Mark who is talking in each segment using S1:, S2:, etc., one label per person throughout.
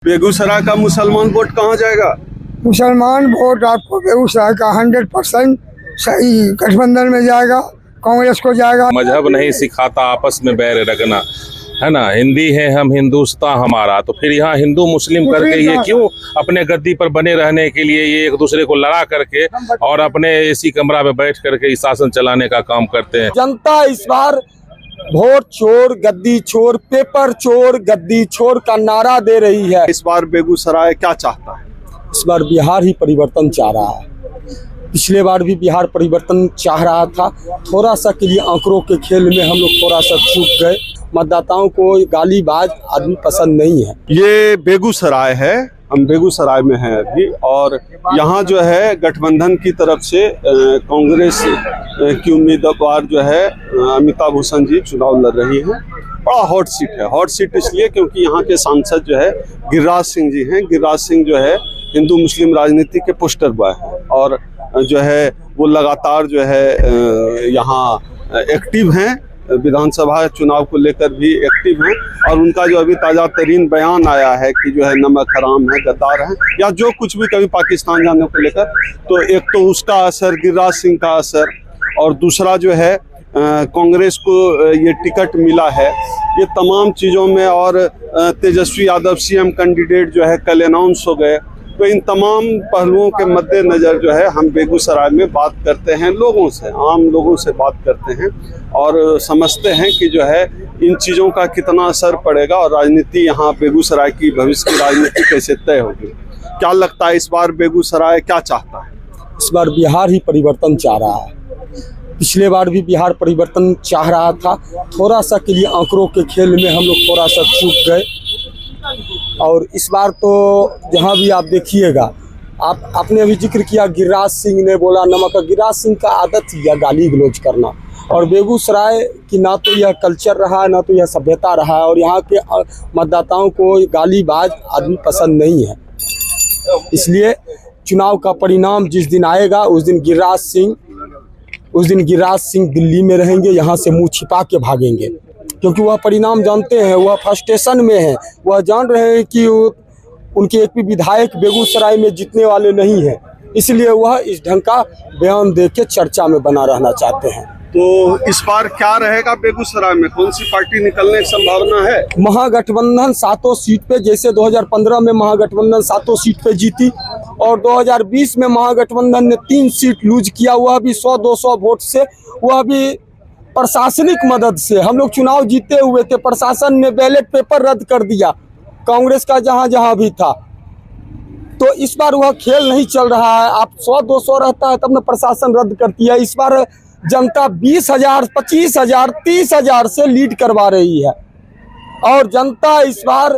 S1: बेगूसराय का मुसलमान वोट कहाँ जाएगा?
S2: मुसलमान वोट आपको बेगूसराय का 100% सही गठबंधन में जाएगा, कांग्रेस को जाएगा।
S3: मजहब नहीं सिखाता आपस में बैर रखना, है ना। हिंदी है हम, हिंदुस्तान हमारा। तो फिर यहाँ हिंदू मुस्लिम करके ये क्यों अपने गद्दी पर बने रहने के लिए ये एक दूसरे को लड़ा करके और अपने एसी कमरा में बैठ करके शासन चलाने का काम करते हैं।
S4: जनता इस बार वोट चोर गद्दी चोर, पेपर चोर गद्दी चोर का नारा दे रही है।
S1: इस बार बेगूसराय क्या चाहता है?
S4: इस बार बिहार ही परिवर्तन चाह रहा है। पिछले बार भी बिहार परिवर्तन चाह रहा था, थोड़ा सा के लिए आंकड़ों के खेल में हम लोग थोड़ा सा चूक गए। मतदाताओं को गालीबाज आदमी पसंद नहीं है।
S1: ये बेगूसराय है, हम बेगूसराय में हैं अभी, और यहाँ जो है गठबंधन की तरफ से कांग्रेस की उम्मीदवार जो है अमिता भूषण जी चुनाव लड़ रही हैं। बड़ा हॉट सीट है। हॉट सीट इसलिए क्योंकि यहाँ के सांसद जो है गिरिराज सिंह जी हैं। गिरिराज सिंह जो है हिंदू मुस्लिम राजनीति के पोस्टर बॉय हैं और जो है वो लगातार जो है यहाँ एक्टिव हैं, विधानसभा चुनाव को लेकर भी एक्टिव हैं। और उनका जो अभी ताज़ा तरीन बयान आया है कि जो है नमक हराम है, गद्दार है, या जो कुछ भी कभी पाकिस्तान जाने को लेकर, तो एक तो उसका असर, गिरिराज सिंह का असर, और दूसरा जो है कांग्रेस को ये टिकट मिला है, ये तमाम चीज़ों में। और तेजस्वी यादव सीएम कैंडिडेट जो है कल अनाउंस हो गए। तो इन तमाम पहलुओं के मद्देनज़र जो है हम बेगूसराय में बात करते हैं लोगों से, आम लोगों से बात करते हैं और समझते हैं कि जो है इन चीज़ों का कितना असर पड़ेगा और राजनीति यहाँ बेगूसराय की भविष्य की राजनीति कैसे तय होगी। क्या लगता है इस बार बेगूसराय क्या चाहता है?
S4: इस बार बिहार ही परिवर्तन चाह रहा है। पिछले बार भी बिहार परिवर्तन चाह रहा था, थोड़ा सा के लिए आंकड़ों के खेल में हम लोग थोड़ा सा चूक गए। और इस बार तो जहाँ भी आप देखिएगा, आपने अभी जिक्र किया गिरिराज सिंह ने बोला नमक, गिरिराज सिंह का आदत ही है गाली गलौज करना। और बेगूसराय की ना तो यह कल्चर रहा है, ना तो यह सभ्यता रहा है, और यहाँ के मतदाताओं को गालीबाज आदमी पसंद नहीं है। इसलिए चुनाव का परिणाम जिस दिन आएगा उस दिन गिरिराज सिंह दिल्ली में रहेंगे, यहाँ से मुँह छिपा के भागेंगे, क्योंकि वह परिणाम जानते हैं, वह फ्रस्ट्रेशन में है। वह जान रहे हैं कि उनके एक भी विधायक बेगूसराय में जीतने वाले नहीं हैं, इसलिए वह इस ढंग का बयान दे के चर्चा में बना रहना चाहते हैं।
S1: तो इस बार क्या रहेगा बेगूसराय में? कौन सी पार्टी निकलने की संभावना है?
S4: महागठबंधन 7 सीट पे, जैसे 2015 में महागठबंधन 7 सीट पे जीती, और 2020 में महागठबंधन ने 3 सीट लूज किया, वह भी 100-200 वोट से, वह भी प्रशासनिक मदद से। हम लोग चुनाव जीते हुए थे, प्रशासन ने बैलेट पेपर रद्द कर दिया कांग्रेस का जहां भी था। तो इस बार वह खेल नहीं चल रहा है। आप 100-200 रहता है तब न प्रशासन रद्द करती है। इस बार जनता 20,000, 25,000, 30,000 से लीड करवा रही है। और जनता इस बार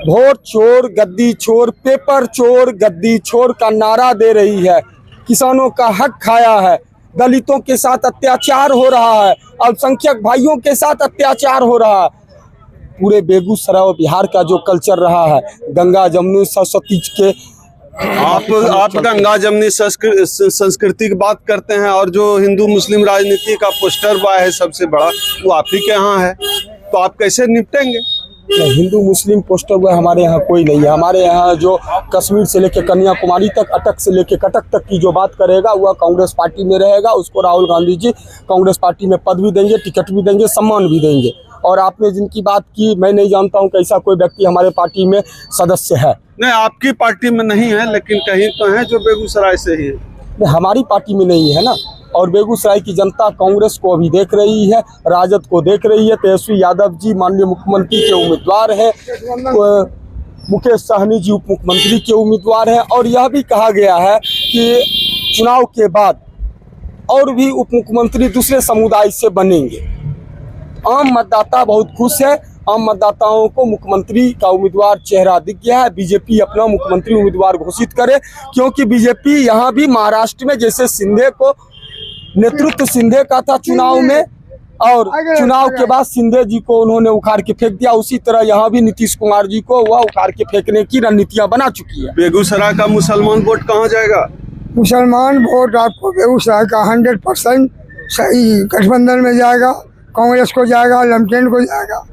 S4: वोट चोर गद्दी चोर, पेपर चोर गद्दी चोर का नारा दे रही है। किसानों का हक खाया है, दलितों के साथ अत्याचार हो रहा है, अल्पसंख्यक भाइयों के साथ अत्याचार हो रहा है। पूरे बेगूसराय और बिहार का जो कल्चर रहा है, गंगा जमुनी सरस्वती के,
S1: आप गंगा जमुनी संस्कृति की बात करते हैं, और जो हिंदू मुस्लिम राजनीति का पोस्टर बॉय है सबसे बड़ा, वो आप ही के यहाँ है। तो आप कैसे निपटेंगे?
S4: हिंदू मुस्लिम पोस्टर बॉय हमारे यहाँ कोई नहीं है। हमारे यहाँ जो कश्मीर से लेकर कन्याकुमारी तक, अटक से लेकर कटक तक की जो बात करेगा वह कांग्रेस पार्टी में रहेगा। उसको राहुल गांधी जी कांग्रेस पार्टी में पद भी देंगे, टिकट भी देंगे, सम्मान भी देंगे। और आपने जिनकी बात की, मैं नहीं जानता हूँ कैसा कोई व्यक्ति हमारे पार्टी में सदस्य है।
S1: नहीं, आपकी पार्टी में नहीं है, लेकिन कहीं तो है जो बेगूसराय से ही है।
S4: हमारी पार्टी में नहीं है ना। और बेगूसराय की जनता कांग्रेस को अभी देख रही है, राजद को देख रही है। तेजस्वी यादव जी माननीय मुख्यमंत्री के उम्मीदवार हैं, मुकेश सहनी जी उप मुख्यमंत्री के उम्मीदवार हैं। और यह भी कहा गया है कि चुनाव के बाद और भी उप मुख्यमंत्री दूसरे समुदाय से बनेंगे। आम मतदाता बहुत खुश है। आम मतदाताओं को मुख्यमंत्री का उम्मीदवार चेहरा दिख गया है। बीजेपी अपना मुख्यमंत्री उम्मीदवार घोषित करे, क्योंकि बीजेपी यहाँ भी महाराष्ट्र में जैसे शिंदे को नेतृत्व शिंदे का था चुनाव में, और चुनाव के बाद शिंदे जी को उन्होंने उखाड़ के फेंक दिया, उसी तरह यहाँ भी नीतीश कुमार जी को वह उखाड़ के फेंकने की रणनीतियां बना चुकी है।
S1: बेगूसराय का मुसलमान वोट कहाँ जाएगा?
S2: मुसलमान वोट आपको बेगूसराय का 100% सही गठबंधन में जाएगा, कांग्रेस को जाएगा, लमटेन को जाएगा।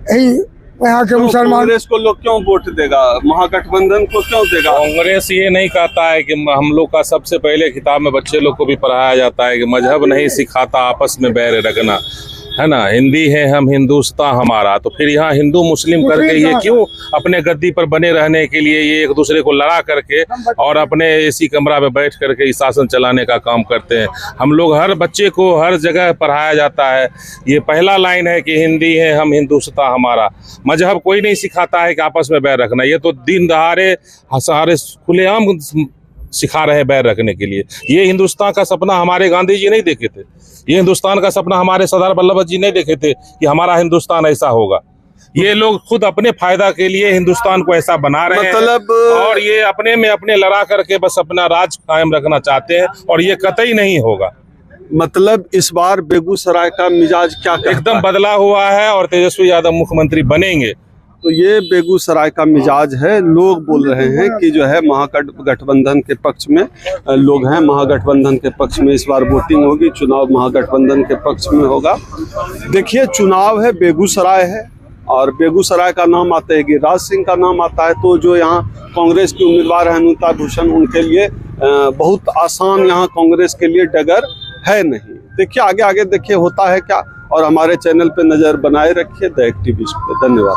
S2: यही यहाँ के
S1: तो
S2: मुसलमान।
S1: कांग्रेस को लोग क्यों वोट देगा, महागठबंधन को क्यों देगा?
S3: कांग्रेस ये नहीं कहता है कि हम लोग का सबसे पहले किताब में बच्चे लोग को भी पढ़ाया जाता है कि मजहब नहीं सिखाता आपस में बैर रखना, है ना। हिंदी है हम, हिंदुस्तान हमारा। तो फिर यहाँ हिंदू मुस्लिम करके ये क्यों अपने गद्दी पर बने रहने के लिए ये एक दूसरे को लड़ा करके और अपने एसी कमरा में बैठ करके शासन चलाने का काम करते हैं। हम लोग हर बच्चे को हर जगह पढ़ाया जाता है। ये पहला लाइन है कि हिंदी है हम, हिंदुस्तान हमारा। मजहब कोई नहीं सिखाता है कि आपस में बैर रखना। ये तो दिन दहाड़े सारे खुलेआम सिखा रहे हैं बैर रखने के लिए। ये हिंदुस्तान का सपना हमारे गांधी जी नहीं देखे थे, ये हिंदुस्तान का सपना हमारे सरदार वल्लभ जी नहीं देखे थे कि हमारा हिंदुस्तान ऐसा होगा। ये लोग खुद अपने फायदा के लिए हिंदुस्तान को ऐसा बना रहे हैं और ये अपने में अपने लड़ा करके बस अपना राज कायम रखना चाहते हैं और ये कतई नहीं होगा।
S1: मतलब इस बार बेगूसराय का मिजाज क्या कहता
S3: एकदम
S1: है?
S3: बदला हुआ है और तेजस्वी यादव मुख्यमंत्री बनेंगे।
S1: तो ये बेगूसराय का मिजाज है। लोग बोल रहे हैं कि जो है महागठबंधन के पक्ष में लोग हैं, महागठबंधन के पक्ष में इस बार वोटिंग होगी, चुनाव महागठबंधन के पक्ष में होगा। देखिए, चुनाव है, बेगूसराय है और बेगूसराय का नाम आता है गिरिराज सिंह का नाम आता है। तो जो यहाँ कांग्रेस की उम्मीदवार है अमिता भूषण, उनके लिए बहुत आसान यहाँ कांग्रेस के लिए डगर है नहीं। देखिए आगे आगे देखिए होता है क्या, और हमारे चैनल पे नज़र बनाए रखिए द एक्टिविस्ट पे। धन्यवाद।